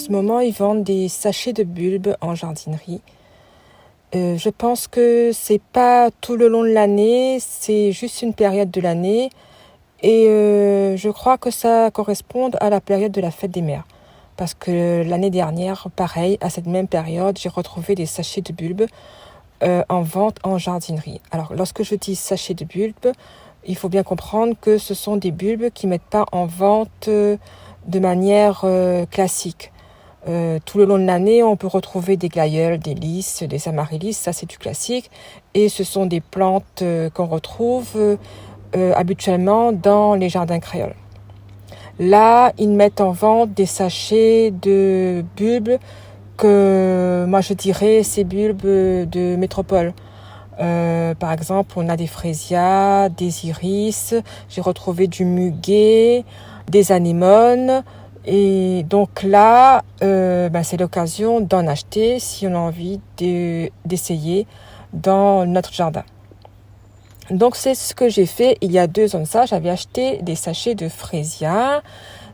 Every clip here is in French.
ce moment, ils vendent des sachets de bulbes en jardinerie. Je pense que c'est pas tout le long de l'année, c'est juste une période de l'année. Et je crois que ça correspond à la période de la fête des mères. Parce que l'année dernière, pareil, à cette même période, j'ai retrouvé des sachets de bulbes en vente en jardinerie. Alors, lorsque je dis sachets de bulbes, il faut bien comprendre que ce sont des bulbes qui ne mettent pas en vente de manière classique. Tout le long de l'année, on peut retrouver des glaïeuls, des lys, des amaryllis, ça c'est du classique. Et ce sont des plantes qu'on retrouve habituellement dans les jardins créoles. Là, ils mettent en vente des sachets de bulbes que moi je dirais ces bulbes de métropole. Par exemple, on a des fraisias, des iris, j'ai retrouvé du muguet, des anémones. Et donc là, c'est l'occasion d'en acheter si on a envie d'essayer dans notre jardin. Donc c'est ce que j'ai fait il y a 2 ans de ça. J'avais acheté des sachets de fraisias,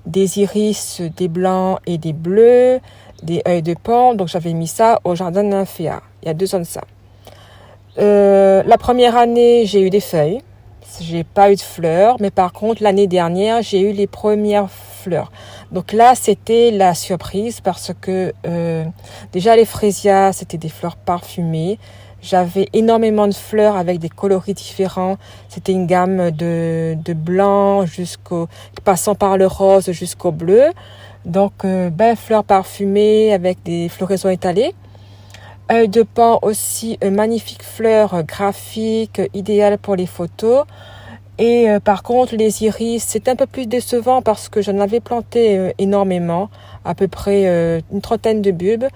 des iris, des blancs et des bleus, des œils de paon. Donc j'avais mis ça au jardin de nymphéa il y a 2 ans de ça. La première année, j'ai eu des feuilles. J'ai pas eu de fleurs, mais par contre l'année dernière, j'ai eu les premières fleurs. Donc là, c'était la surprise parce que déjà les fraisias, c'était des fleurs parfumées. J'avais énormément de fleurs avec des coloris différents. C'était une gamme de blanc passant par le rose jusqu'au bleu. Donc, fleurs parfumées avec des floraisons étalées. Œil de paon aussi, magnifique fleur graphique, idéale pour les photos. Et par contre, les iris, c'est un peu plus décevant parce que j'en avais planté énormément, à peu près une trentaine de bulbes.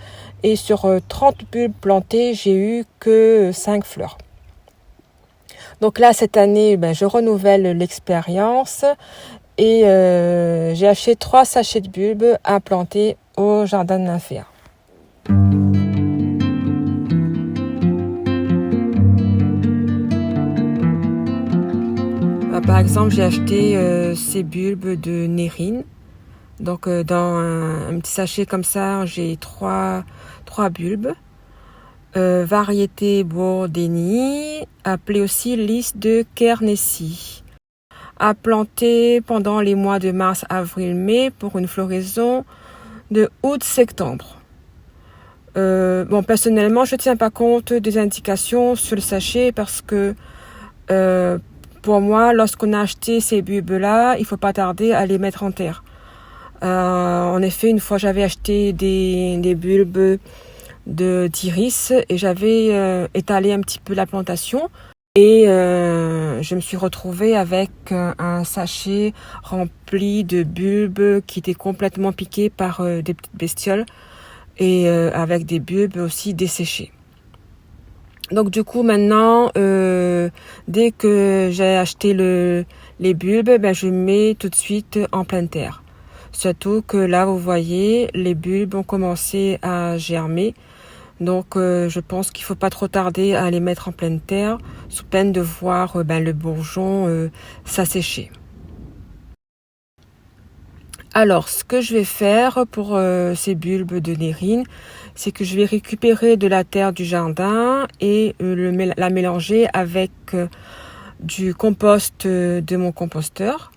Et sur 30 bulbes plantés, j'ai eu que 5 fleurs. Donc là, cette année, je renouvelle l'expérience et j'ai acheté 3 sachets de bulbes à planter au jardin de nymphéa. Par exemple, j'ai acheté ces bulbes de Nérine. Donc dans un petit sachet comme ça, j'ai 3 bulbes. Variété Bourdeni, appelée aussi lys de Kernessy. À planter pendant les mois de mars, avril, mai pour une floraison de août-septembre. Personnellement, je ne tiens pas compte des indications sur le sachet parce que pour moi, lorsqu'on a acheté ces bulbes-là, il ne faut pas tarder à les mettre en terre. En effet, une fois, j'avais acheté des bulbes d'iris et j'avais étalé un petit peu la plantation. Et je me suis retrouvée avec un sachet rempli de bulbes qui étaient complètement piqués par des petites bestioles et avec des bulbes aussi desséchés. Donc du coup maintenant, dès que j'ai acheté les bulbes, je mets tout de suite en pleine terre. Surtout que là, vous voyez, les bulbes ont commencé à germer. Donc je pense qu'il ne faut pas trop tarder à les mettre en pleine terre, sous peine de voir le bourgeon s'assécher. Alors, ce que je vais faire pour ces bulbes de Nérine, c'est que je vais récupérer de la terre du jardin et la mélanger avec du compost de mon composteur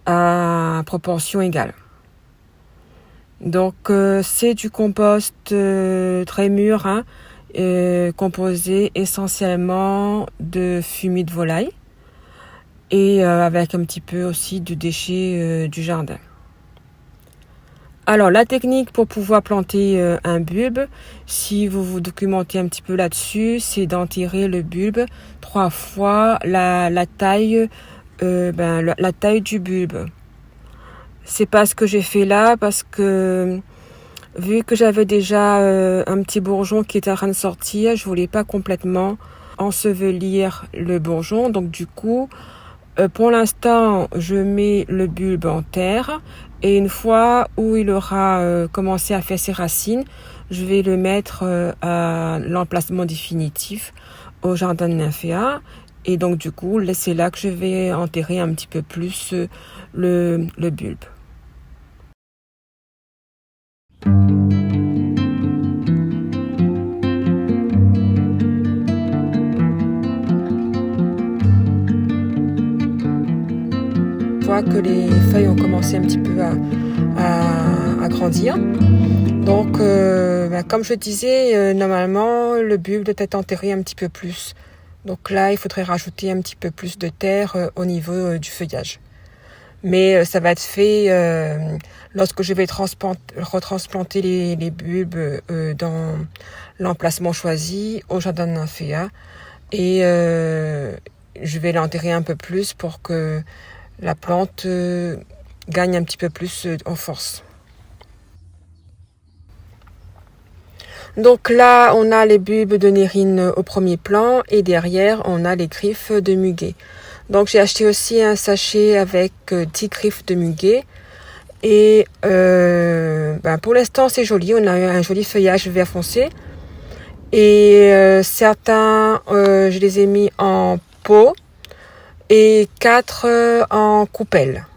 à proportion égale. Donc, c'est du compost très mûr, composé essentiellement de fumier de volaille et avec un petit peu aussi de déchets du jardin. Alors, la technique pour pouvoir planter un bulbe, si vous vous documentez un petit peu là-dessus, c'est d'enterrer le bulbe 3 fois la taille du bulbe. C'est pas ce que j'ai fait là parce que vu que j'avais déjà un petit bourgeon qui était en train de sortir, je voulais pas complètement ensevelir le bourgeon. Donc du coup, pour l'instant, je mets le bulbe en terre. Et une fois où il aura commencé à faire ses racines, je vais le mettre à l'emplacement définitif au jardin de nymphéa. Et donc du coup, c'est là que je vais enterrer un petit peu plus le bulbe. voit que les feuilles ont commencé un petit peu à grandir. Donc, comme je disais, normalement, le bulbe doit être enterré un petit peu plus. Donc là, il faudrait rajouter un petit peu plus de terre au niveau du feuillage. Mais ça va être fait lorsque je vais retransplanter les bulbes dans l'emplacement choisi au jardin de nymphéa. Et je vais l'enterrer un peu plus pour que la plante gagne un petit peu plus en force. Donc là, on a les bulbes de Nérine au premier plan et derrière, on a les griffes de muguet. Donc j'ai acheté aussi un sachet avec 10 griffes de muguet. Et pour l'instant, c'est joli. On a eu un joli feuillage vert foncé. Et certains, je les ai mis en pot et 4 en coupelle.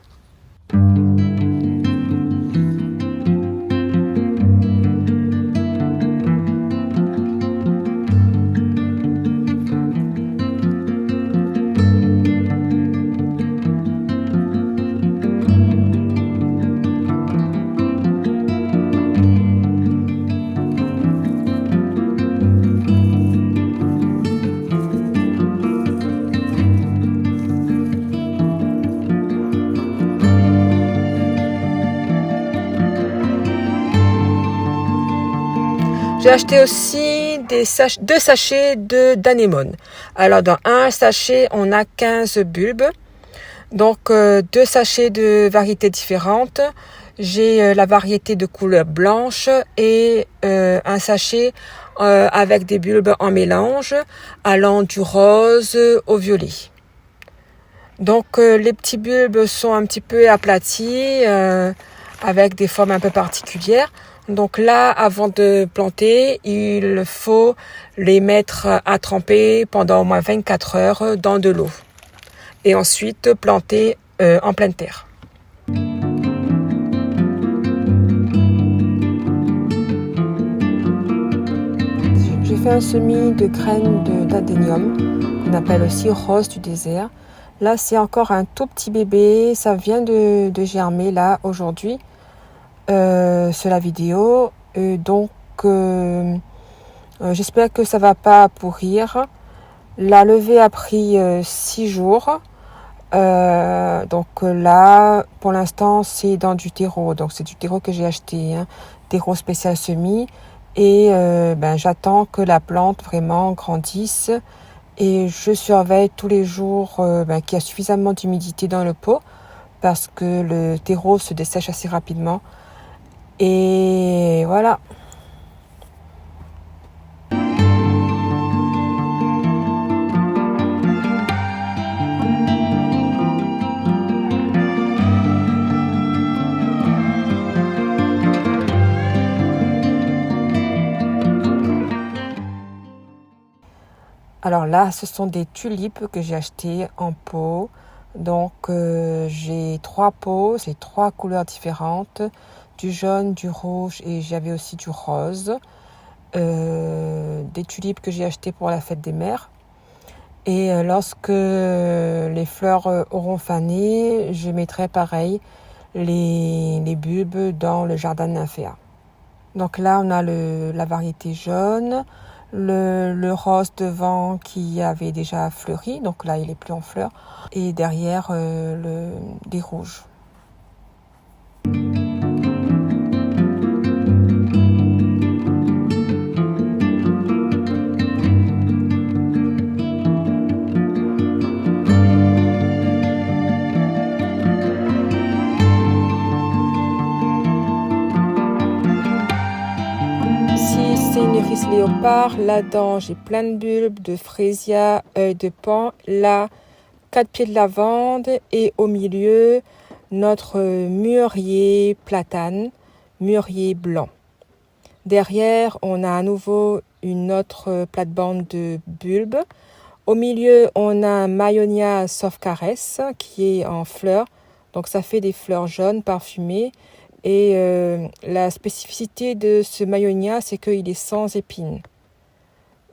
J'ai acheté aussi 2 sachets d'anémone. Alors dans un sachet, on a 15 bulbes. Donc 2 sachets de variétés différentes. J'ai la variété de couleur blanche et un sachet avec des bulbes en mélange allant du rose au violet. Donc les petits bulbes sont un petit peu aplatis avec des formes un peu particulières. Donc là, avant de planter, il faut les mettre à tremper pendant au moins 24 heures dans de l'eau. Et ensuite planter en pleine terre. J'ai fait un semis de graines d'adénium, qu'on appelle aussi rose du désert. Là, c'est encore un tout petit bébé, ça vient de germer là aujourd'hui. Sur la vidéo, donc j'espère que ça va pas pourrir. La levée a pris 6 jours, donc là pour l'instant c'est dans du terreau, donc c'est du terreau que j'ai acheté, terreau spécial semis, et j'attends que la plante vraiment grandisse et je surveille tous les jours qu'il y a suffisamment d'humidité dans le pot parce que le terreau se dessèche assez rapidement. Et voilà. Alors là, ce sont des tulipes que j'ai achetées en pot. Donc j'ai 3 pots, c'est 3 couleurs différentes. Du jaune, du rouge et j'avais aussi du rose. Des tulipes que j'ai achetées pour la fête des mères. Et lorsque les fleurs auront fané, je mettrai pareil les bulbes dans le jardin de nymphéa. Donc là, on a la variété jaune, le rose devant qui avait déjà fleuri, donc là il est plus en fleurs, et derrière les rouges. Iris léopard, là-dedans j'ai plein de bulbes de frésia, œil de paon, là 4 pieds de lavande et au milieu notre mûrier platane, mûrier blanc. Derrière on a à nouveau une autre plate-bande de bulbes. Au milieu on a un Mayonia soft caress qui est en fleurs, donc ça fait des fleurs jaunes parfumées. Et la spécificité de ce Mayonia, c'est qu'il est sans épines.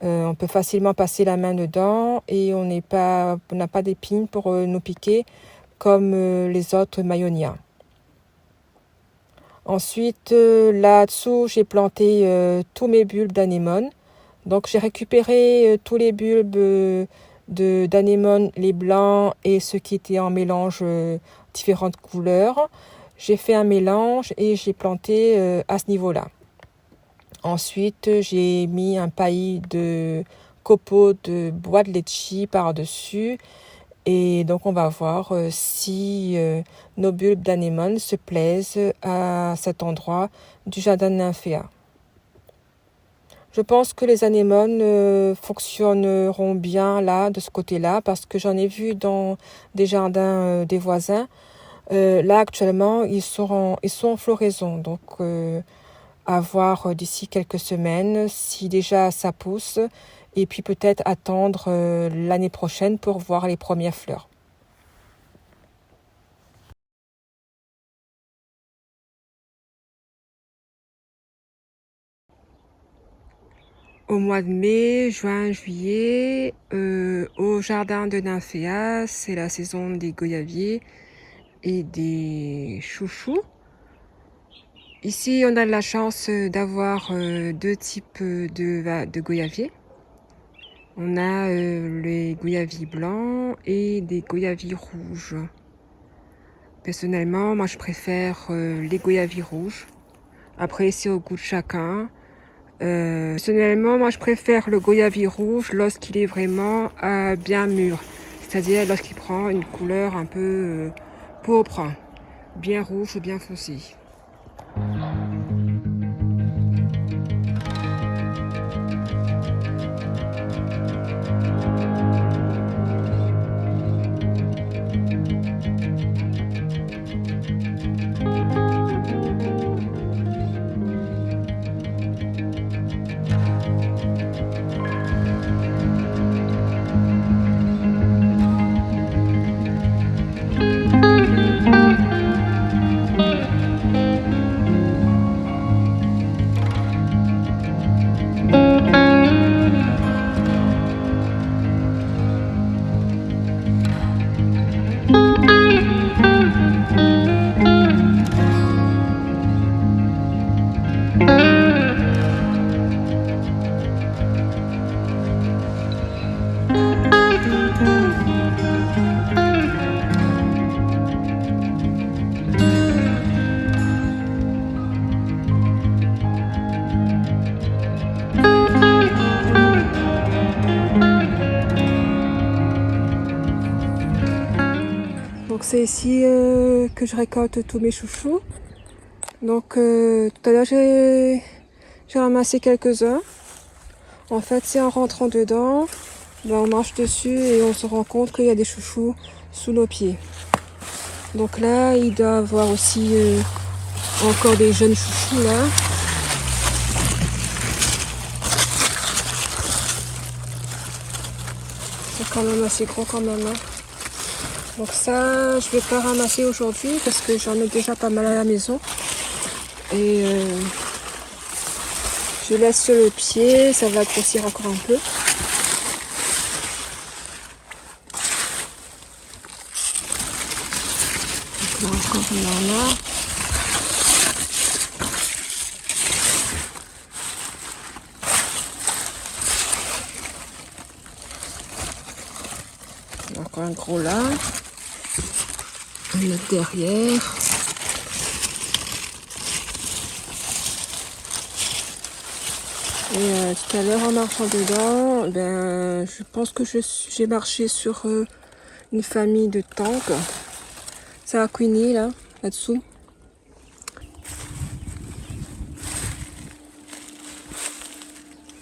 On peut facilement passer la main dedans et on n'a pas d'épines pour nous piquer comme les autres mayonias. Ensuite, là-dessous, j'ai planté tous mes bulbes d'anémone. Donc, j'ai récupéré tous les bulbes d'anémone, les blancs et ceux qui étaient en mélange différentes couleurs. J'ai fait un mélange et j'ai planté à ce niveau-là. Ensuite, j'ai mis un paillis de copeaux de bois de litchi par-dessus. Et donc, on va voir si nos bulbes d'anémone se plaisent à cet endroit du jardin de nymphéa. Je pense que les anémones fonctionneront bien là, de ce côté-là, parce que j'en ai vu dans des jardins des voisins. Là, actuellement, ils sont en floraison. Donc, à voir d'ici quelques semaines si déjà ça pousse. Et puis peut-être attendre l'année prochaine pour voir les premières fleurs. Au mois de mai, juin, juillet, au jardin de nymphéa, c'est la saison des goyaviers et des chouchous. Ici, on a de la chance d'avoir deux types de goyaviers. On a les goyaviers blancs et des goyaviers rouges. Personnellement, moi je préfère les goyaviers rouges. Après, c'est au goût de chacun. Personnellement, moi je préfère le goyavier rouge lorsqu'il est vraiment bien mûr. C'est-à-dire lorsqu'il prend une couleur un peu pourpre, bien rouge ou bien foncé. Donc c'est ici que je récolte tous mes chouchous. Donc tout à l'heure j'ai ramassé quelques-uns. En fait, c'est en rentrant dedans, on marche dessus et on se rend compte qu'il y a des chouchous sous nos pieds. Donc là, il doit y avoir aussi encore des jeunes chouchous là. C'est quand même assez gros quand même. Hein. Donc ça, je vais pas ramasser aujourd'hui parce que j'en ai déjà pas mal à la maison. Et je laisse sur le pied, ça va grossir encore un peu. Donc là encore on en a. Encore un gros là. Un autre derrière. Et tout à l'heure en marchant dedans, je pense que j'ai marché sur une famille de tanks. C'est à Queenie là-dessous.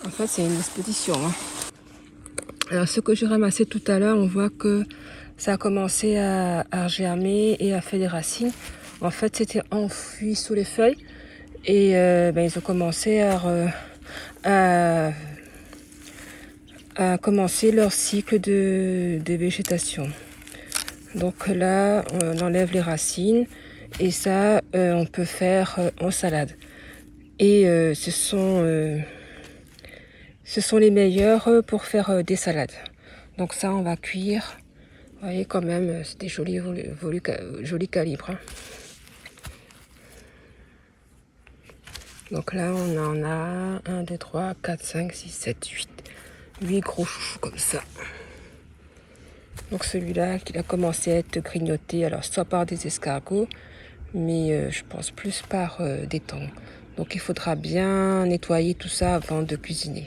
En fait, c'est une expédition. Hein. Alors, ce que j'ai ramassé tout à l'heure, on voit que ça a commencé à germer et à faire des racines. En fait, c'était enfoui sous les feuilles. Et ils ont commencé à commencer leur cycle de végétation. Donc là, on enlève les racines et ça, on peut faire en salade. Et ce sont les meilleurs pour faire des salades. Donc ça, on va cuire Vous voyez quand même, c'est des jolis calibres. Hein. Donc là, on en a 1, 2, 3, 4, 5, 6, 7, 8. 8 gros chouchous comme ça. Donc celui-là, il a commencé à être grignoté, alors soit par des escargots, mais je pense plus par des thons. Donc il faudra bien nettoyer tout ça avant de cuisiner.